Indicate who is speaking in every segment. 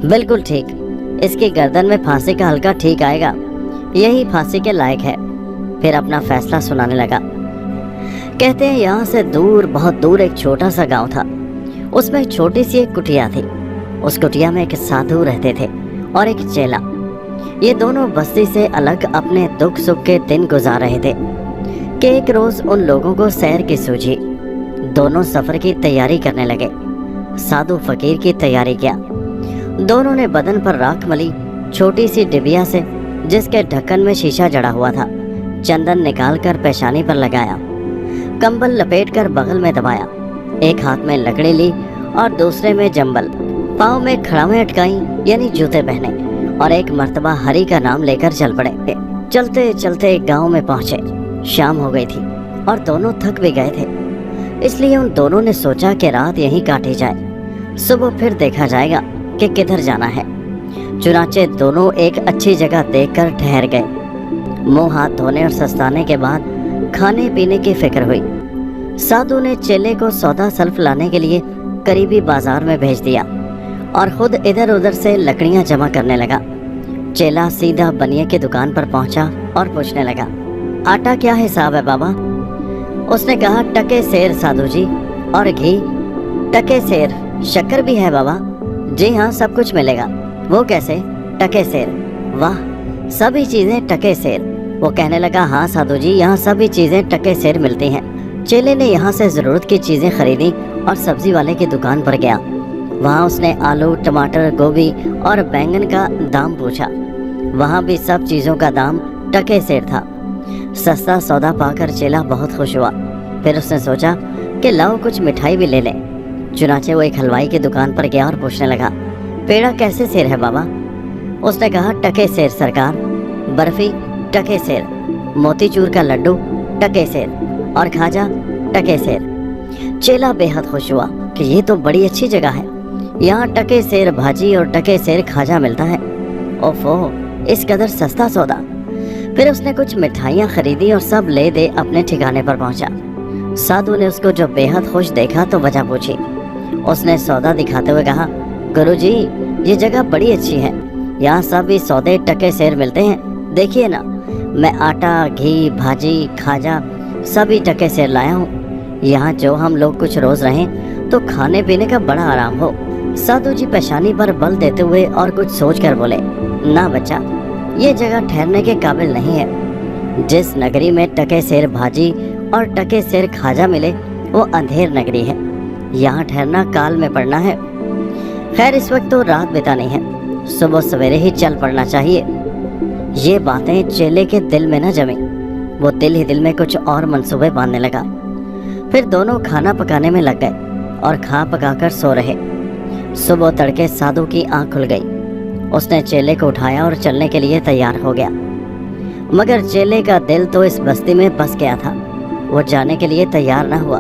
Speaker 1: बिल्कुल ठीक, इसकी गर्दन में फांसी का हल्का ठीक आएगा, यही फांसी के लायक है। फिर अपना फैसला सुनाने लगा। कहते हैं यहाँ से दूर, बहुत दूर एक छोटा सा गांव था। उसमें एक छोटी सी एक कुटिया थी। उस कुटिया में एक साधु रहते थे और एक चेला। ये दोनों बस्ती से अलग अपने दुख सुख के दिन गुजार रहे थे कि एक रोज उन लोगों को सैर की सूझी। दोनों सफर की तैयारी करने लगे। साधु फकीर की तैयारी किया। दोनों ने बदन पर राख मली, छोटी सी डिबिया से जिसके ढक्कन में शीशा जड़ा हुआ था, चंदन निकालकर पेशानी पर लगाया, कंबल लपेटकर बगल में दबाया, एक हाथ में लकड़ी ली और दूसरे में जंबल, पाँव में खड़ावें अटकाई यानी जूते पहने और एक मर्तबा हरि का नाम लेकर चल पड़े। चलते चलते एक गांव में पहुंचे। शाम हो गई थी और दोनों थक भी गए थे, इसलिए उन दोनों ने सोचा कि रात यहीं काटी जाए, सुबह फिर देखा जाएगा कि किधर जाना है। चुनाचे दोनों एक अच्छी जगह देखकर ठहर गए। मुंह हाथ धोने और सस्ताने के बाद खाने पीने की फिक्र हुई। साधु ने चेले को सौदा सल्फ लाने के लिए करीबी बाजार में भेज दिया और खुद इधर उधर से लकड़ियां जमा करने लगा। चेला सीधा बनिए की दुकान पर पहुंचा और पूछने लगा, आटा क्या हिसाब है बाबा? उसने कहा, टके सेर साधु जी। और घी? टके सेर। शक्कर भी है बाबा? जी हाँ, सब कुछ मिलेगा। वो कैसे? टके सेर। वाह, सभी चीजें टके सेर। वो कहने लगा, हाँ साधु जी, यहाँ सभी चीजें टके सेर मिलती हैं। चेले ने यहाँ से जरूरत की चीजें खरीदी और सब्जी वाले की दुकान पर गया। वहाँ उसने आलू, टमाटर, गोभी और बैंगन का दाम पूछा। वहाँ भी सब चीजों का दाम टके सेर था। सस्ता सौदा पाकर चेला बहुत खुश हुआ। फिर उसने सोचा कि लाओ कुछ मिठाई भी ले लें। चुनाचे वो एक हलवाई की दुकान पर गया और पूछने लगा, पेड़ा कैसे सेर है बाबा? उसने कहा, टके सेर सरकार। बर्फी? टके सेर। मोतीचूर का लड्डू? टके सेर। और खाजा? टके सेर। चेला बेहद खुश हुआ कि ये तो बड़ी अच्छी जगह है, यहाँ टके सेर भाजी और टके सेर खाजा मिलता है। ओफो, इस कदर सस्ता सौदा। फिर उसने कुछ मिठाइयाँ खरीदी और सब ले दे अपने ठिकाने पर पहुंचा। साधु ने उसको जो बेहद खुश देखा तो वजह पूछी। उसने सौदा दिखाते हुए कहा, गुरुजी, ये जगह बड़ी अच्छी है, यहाँ सभी सौदे टके सेर मिलते हैं। देखिए ना, मैं आटा, घी, भाजी, खाजा सभी टके सेर लाया हूँ। यहाँ जो हम लोग कुछ रोज रहें तो खाने पीने का बड़ा आराम हो। साधु जी पेशानी पर बल देते हुए और कुछ सोच कर बोले, ना बच्चा, ये जगह ठहरने के काबिल नहीं है। जिस नगरी में टके सेर भाजी और टके सेर खाजा मिले वो अंधेर नगरी है, यहाँ ठहरना काल में पड़ना है। खैर, इस वक्त तो रात बितानी है, सुबह सवेरे ही चल पड़ना चाहिए। ये बातें चेले के दिल में न जमी। वो दिल ही दिल में कुछ और मंसूबे बांधने लगा। फिर दोनों खाना पकाने में लग गए और खा पकाकर सो रहे। सुबह तड़के साधु की आंख खुल गई। उसने चेले को उठाया और चलने के लिए तैयार हो गया, मगर चेले का दिल तो इस बस्ती में बस गया था। वो जाने के लिए तैयार न हुआ।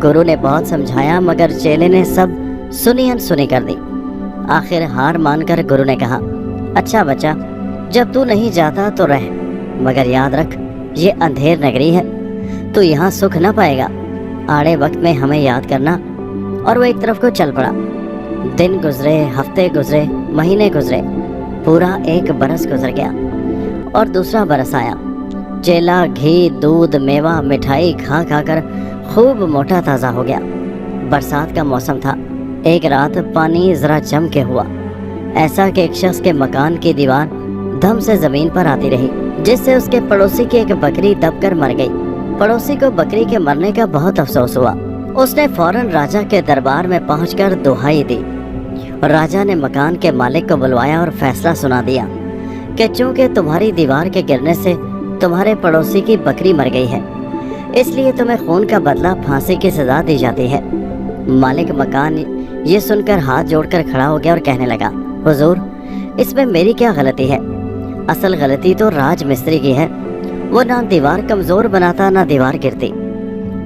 Speaker 1: गुरु ने बहुत समझाया, मगर चेले ने सब सुनी अनसुनी कर दी। आखिर हार मानकर गुरु ने कहा, अच्छा बच्चा, जब तू नहीं जाता तो रह, मगर याद रख, ये अंधेर नगरी है, तू यहाँ सुख न पाएगा। आड़े वक्त में हमें याद करना। और वो एक तरफ को चल पड़ा। दिन गुजरे, हफ्ते गुजरे, महीने गुजरे, पूरा एक बरस गुजर गया और दूसरा बरस आया। चेला घी, दूध, मेवा, मिठाई खा खा कर खूब मोटा ताज़ा हो गया। बरसात का मौसम था। एक रात पानी जरा जम के हुआ, ऐसा कि एक शख्स के मकान की दीवार धम से जमीन पर आती रही, जिससे उसके पड़ोसी की एक बकरी दबकर मर गई। पड़ोसी को बकरी के मरने का बहुत अफसोस हुआ। उसने फौरन राजा के दरबार में पहुंचकर दुहाई दी। राजा ने मकान के मालिक को बुलवाया और फैसला सुना दिया कि चूंकि तुम्हारी दीवार के गिरने से तुम्हारे पड़ोसी की बकरी मर गई है, इसलिए तुम्हें खून का बदला फांसी की सजा दी जाती है। मालिक मकान ये सुनकर हाथ जोड़कर खड़ा हो गया और कहने लगा, हुजूर, इसमें मेरी क्या गलती है? असल गलती तो राज मिस्त्री की है। वो ना दीवार कमजोर बनाता ना दीवार गिरती।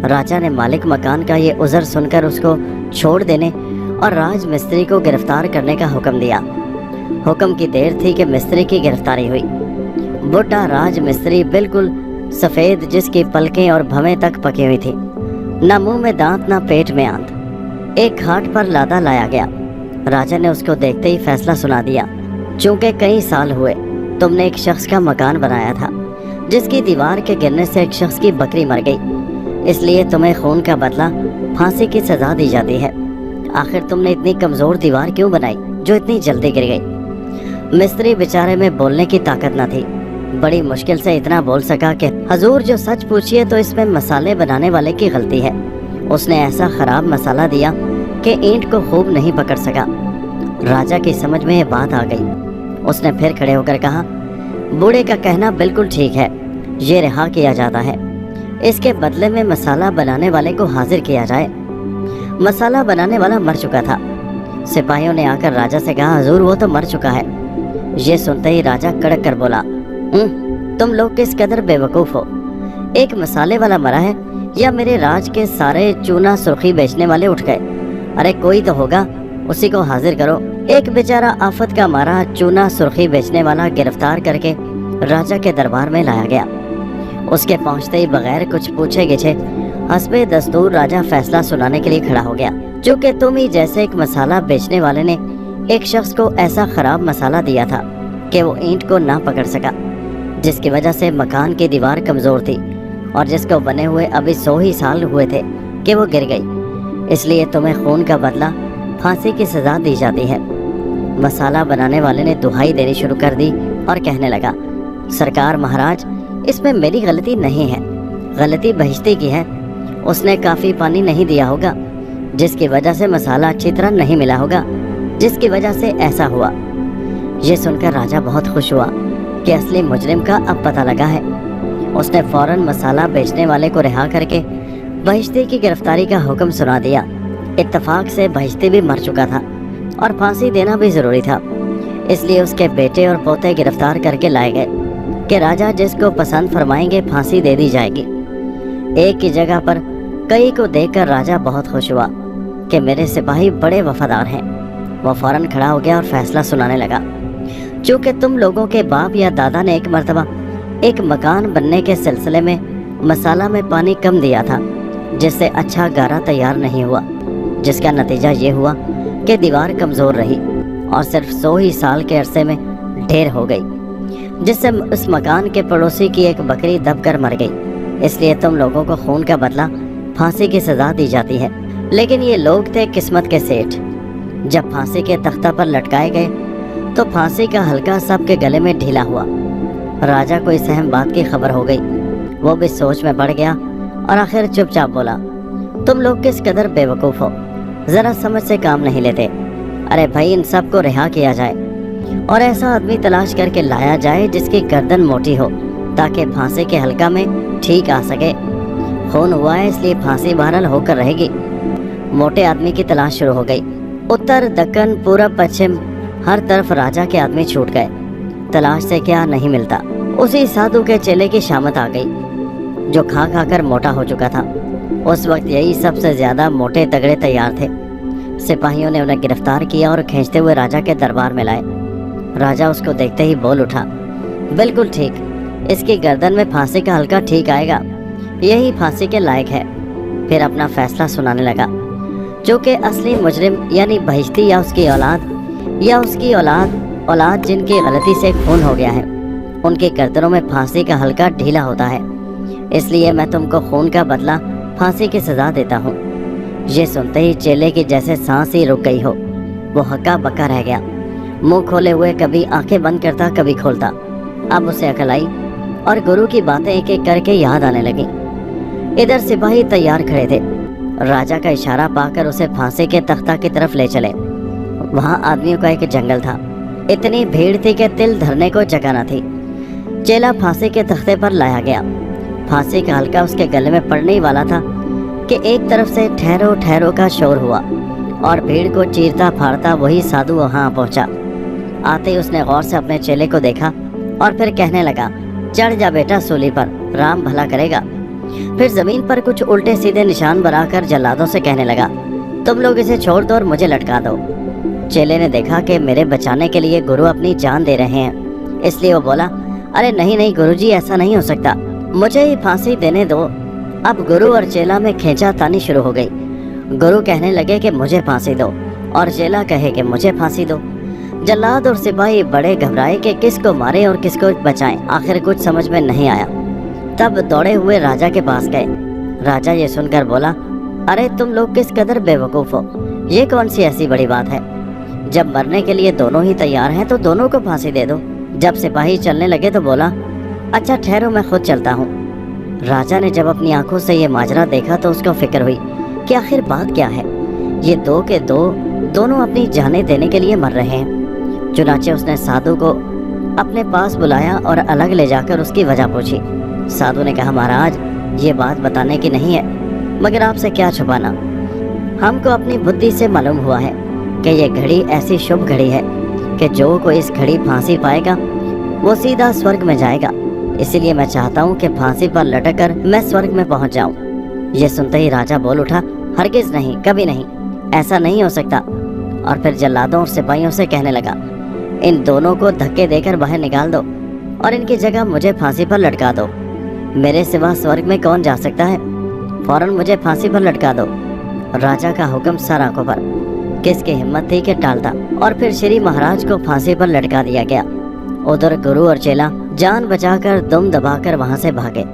Speaker 1: राजा ने मालिक मकान का ये उज़र सुनकर उसको छोड़ देने और राज मिस्त्री को गिरफ्तार करने का हुक्म दिया। हुक्म की देर थी कि मिस्त्री की गिरफ्तारी हुई। बुढ़ा राज मिस्त्री बिल्कुल सफ़ेद, जिसकी पलकें और भवें तक पकी हुई थी, न मुंह में दांत न पेट में आंत, एक खाट पर लादा लाया गया राजा ने उसको देखते ही फैसला सुना दिया। चूंकि कई साल हुए तुमने एक शख्स का मकान बनाया था जिसकी दीवार के गिरने से एक शख्स की बकरी मर गई, इसलिए तुम्हें खून का बदला फांसी की सजा दी जाती है। आखिर तुमने इतनी कमजोर दीवार क्यों बनाई जो इतनी जल्दी गिर गई? मिस्त्री बेचारे में बोलने की ताकत न थी। बड़ी मुश्किल से इतना बोल सका कि हजूर जो सच पूछिए तो इसमें मसाले बनाने वाले की गलती है। उसने ऐसा खराब मसाला दिया कि ईंट को खूब नहीं पकड़ सका। राजा की समझ में ये बात आ गई। उसने फिर खड़े होकर कहा, बूढ़े का कहना बिल्कुल ठीक है, ये रिहा किया जाता है। इसके बदले में मसाला बनाने वाले को हाजिर किया जाए। मसाला बनाने वाला मर चुका था। सिपाहियों ने आकर राजा से कहा, हजूर वो तो मर चुका है। ये सुनते ही राजा कड़क कर बोला, तुम लोग किस कदर बेवकूफ़ हो। एक मसाले वाला मरा है या मेरे राज के सारे चूना सुर्खी बेचने वाले उठ गए? अरे कोई तो होगा, उसी को हाजिर करो। एक बेचारा आफत का मारा चूना सुर्खी बेचने वाला गिरफ्तार करके राजा के दरबार में लाया गया। उसके पहुंचते ही बगैर कुछ पूछे गिछे हस्बे दस्तूर राजा फैसला सुनाने के लिए खड़ा हो गया। चूँकि तुम ही जैसे एक मसाला बेचने वाले ने एक शख्स को ऐसा खराब मसाला दिया था कि वो ईंट को ना पकड़ सका, जिसकी वजह से मकान की दीवार कमजोर थी और जिसको बने हुए अभी 100 ही साल हुए थे कि वो गिर गई, इसलिए तुम्हें खून का बदला फांसी की सजा दी जाती है। मसाला बनाने वाले ने दुहाई देनी शुरू कर दी और कहने लगा, सरकार महाराज, इसमें मेरी गलती नहीं है, गलती बहिश्ती की है। उसने काफ़ी पानी नहीं दिया होगा, जिसकी वजह से मसाला अच्छी तरह नहीं मिला होगा, जिसकी वजह से ऐसा हुआ। ये सुनकर राजा बहुत खुश हुआ कि असली मुजरिम का अब पता लगा है। उसने फौरन मसाला बेचने वाले को रिहा करके बहिश्ती की गिरफ्तारी का हुक्म सुना दिया। इत्तफाक से बहिश्ती भी मर चुका था और फांसी देना भी ज़रूरी था, इसलिए उसके बेटे और पोते गिरफ्तार करके लाए गए कि राजा जिसको पसंद फरमाएंगे फांसी दे दी जाएगी। एक की जगह पर कई को देखकर राजा बहुत खुश हुआ कि मेरे सिपाही बड़े वफादार हैं। वह फौरन खड़ा हो गया और फैसला सुनाने लगा, चूँकि तुम लोगों के बाप या दादा ने एक मर्तबा एक मकान बनने के सिलसिले में मसाला में पानी कम दिया था, जिससे अच्छा गारा तैयार नहीं हुआ, जिसका नतीजा ये हुआ कि दीवार कमज़ोर रही और सिर्फ 100 ही साल के अरसे में ढेर हो गई, जिससे उस मकान के पड़ोसी की एक बकरी दबकर मर गई। इसलिए तुम लोगों को खून का बदला फांसी की सज़ा दी जाती है। लेकिन ये लोग थे किस्मत के सेठ। जब फांसी के तख्ता पर लटकाए गए तो फांसी का हल्का सबके गले में ढीला हुआ। राजा को इस अहम बात की खबर हो गई। वो भी सोच में पड़ गया और आखिर चुपचाप बोला, तुम लोग किस कदर बेवकूफ़ हो, ज़रा समझ से काम नहीं लेते। अरे भाई, इन सब को रिहा किया जाए और ऐसा आदमी तलाश करके लाया जाए जिसकी गर्दन मोटी हो, ताकि फांसी के हल्का में ठीक आ सके। खून हुआ है इसलिए फांसी बहरहाल होकर रहेगी। मोटे आदमी की तलाश शुरू हो गई। उत्तर, दक्कन, पूरब, पश्चिम, हर तरफ राजा के आदमी छूट गए। तलाश से क्या नहीं मिलता। उसी साधु के चेले की शामत आ गई, जो खा खा कर मोटा हो चुका था। उस वक्त यही सबसे ज़्यादा मोटे तगड़े तैयार थे। सिपाहियों ने उन्हें गिरफ्तार किया और खींचते हुए राजा के दरबार में लाए। राजा उसको देखते ही बोल उठा, बिल्कुल ठीक, इसकी गर्दन में फांसी का हल्का ठीक आएगा, यही फांसी के लायक है। फिर अपना फैसला सुनाने लगा, जो कि असली मुजरिम यानी बहिश्ती या उसकी औलाद जिनकी गलती से खून हो गया है, उनकी गर्दनों में फांसी का हल्का ढीला होता है। इसलिए मैं तुमको खून का बदला फांसी की सज़ा देता हूँ। ये सुनते ही चेले की जैसे सांस ही रुक गई हो। वो हक्का बक्का रह गया, मुंह खोले हुए कभी आंखें बंद करता कभी खोलता। अब उसे अकल आई और गुरु की बातें एक एक करके याद आने लगी। इधर सिपाही तैयार खड़े थे। राजा का इशारा पाकर उसे फांसी के तख्ता की तरफ ले चले। वहाँ आदमियों का एक जंगल था। इतनी भीड़ थी कि तिल धरने को जगह न थी। चेला फांसी के तख्ते पर लाया गया। फांसी का हल्का उसके गले में पड़ने ही वाला था कि एक तरफ से ठहरो ठहरो का शोर हुआ और भीड़ को चीरता फाड़ता वही साधु वहाँ पहुँचा। आते ही उसने गौर से अपने चेले को देखा और फिर कहने लगा, चढ़ जा बेटा सूली पर, राम भला करेगा। फिर जमीन पर कुछ उल्टे सीधे निशान बनाकर जल्लादों से कहने लगा, तुम लोग इसे छोड़ दो और मुझे लटका दो। चेले ने देखा कि मेरे बचाने के लिए गुरु अपनी जान दे रहे हैं, इसलिए वो बोला, अरे नहीं नहीं गुरुजी, ऐसा नहीं हो सकता, मुझे ही फांसी देने दो। अब गुरु और चेला में खींचातानी शुरू हो गई। गुरु कहने लगे कि मुझे फांसी दो और चेला कहे कि मुझे फांसी दो। जल्लाद और सिपाही बड़े घबराए कि किसको मारे और किसको बचाएं। आखिर कुछ समझ में नहीं आया। तब दौड़े हुए राजा के पास गए। राजा ये सुनकर बोला, अरे तुम लोग किस कदर बेवकूफ़ हो, ये कौन सी ऐसी बड़ी बात है? जब मरने के लिए दोनों ही तैयार हैं तो दोनों को फांसी दे दो। जब सिपाही चलने लगे तो बोला, अच्छा ठहरो, मैं खुद चलता हूँ। राजा ने जब अपनी आंखों से ये माजरा देखा तो उसको फिक्र हुई कि आखिर बात क्या है। ये दो के दो दोनों अपनी जानें देने के लिए मर रहे हैं। चुनाचे उसने साधु को अपने पास बुलाया और अलग ले जाकर उसकी वजह पूछी। साधु ने कहा, महाराज ये बात बताने की नहीं है, मगर आपसे क्या छुपाना। हमको अपनी बुद्धि से मालूम हुआ है कि ये घड़ी ऐसी शुभ घड़ी है कि जो कोई इस घड़ी फांसी पाएगा वो सीधा स्वर्ग में जाएगा। इसीलिए मैं चाहता हूँ कि फांसी पर लटक कर मैं स्वर्ग में पहुँच जाऊँ। ये सुनते ही राजा बोल उठा, हरगिज नहीं, कभी नहीं, ऐसा नहीं हो सकता। और फिर जल्लादों और सिपाहियों से कहने लगा, इन दोनों को धक्के देकर बाहर निकाल दो और इनकी जगह मुझे फांसी पर लटका दो। मेरे सिवा स्वर्ग में कौन जा सकता है? फौरन मुझे फांसी पर लटका दो। राजा का हुक्म सर आंखों पर। किसकी हिम्मत थी कि टालता? और फिर श्री महाराज को फांसी पर लटका दिया गया। उधर गुरु और चेला जान बचाकर दुम दबाकर वहां से भागे।